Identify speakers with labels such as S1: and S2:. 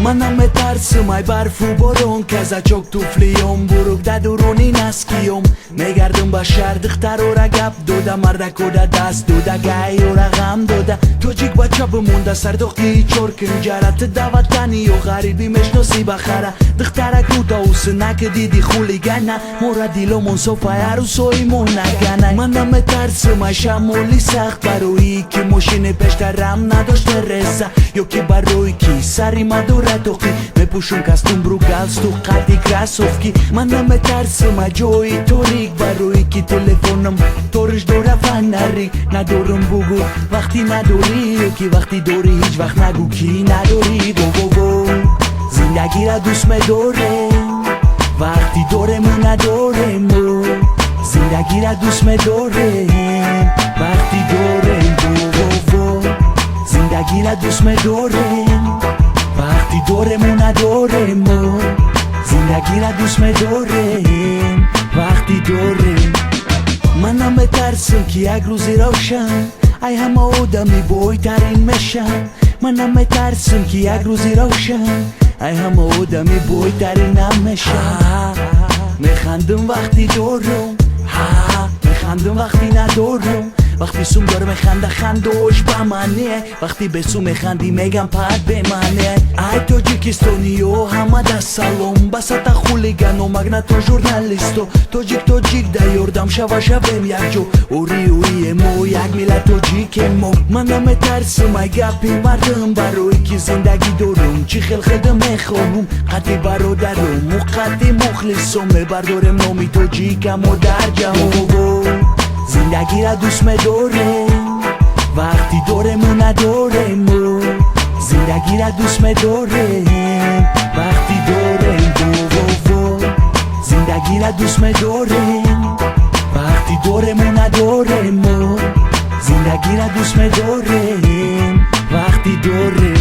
S1: منم مترسم ای برفو برون که ازا çok tufliyom burukda duruni naskiyom megardum ba şardıqtar ora gap doda mardak oda dast doda gay ora gam doda tojik ba çabımunda sardoqi çorkin jarat da vatani o garibi meshnosi baxara dixtara kuda usnak didi xuligana moradilomon sofayaru soimona gana منم مترسم ای شامولی سخت baroyi ki moshine peshtaram nadoshte reza yo ki baroyi ki sari madura toqi мепушум кастумбру галстук қади красовки манам метарсам аҷои торик барои ки телефонам ториш дора фонарик надорам бугу вақти надорӣ ё ки вақти дорӣ ҳеҷ вақт нагӯ ки надорӣ вово зиндагиро дӯст медорем вақти дорему надорему зиндагиро дӯст медорем вақти дорем вово зиндагиро дӯст медорем وقتی دورمو ندارمو زندگی را دوست می‌دارم وقتی دارم منم میترسم که یک روزی روشن ای همه آدمی بایترین میشن منم میترسم که یک روزی روشن ای همه آدمی بایترین نمیشن میخندم وقتی دارم میخندم وقتی ندارم وقتی سوم داره میخنده خندوش با منه وقتی به سوم میخندی میگم پد به منه ای توجیکستانیو همه دا سلام بساتا خولیگانو مگناتو ژورنالیستو توجیک دا یاردم شوا شویم یک جو اوری مو یک میلت توجیک مو منم میترسم ای گپی مردم برای که زندگی دارم چی خلقدم میخوام قطعی برادرم و قطعی مخلصم میبردارم نامی توجیکم و در جهان زندگی را دوست می‌دارم وقتی دارمو ندارمو زندگی را دوست می‌دارم وقتی دارم واو زندگی را دوست می‌دارم وقتی دارمو ندارمو زندگی را دوست می‌دارم وقتی دارم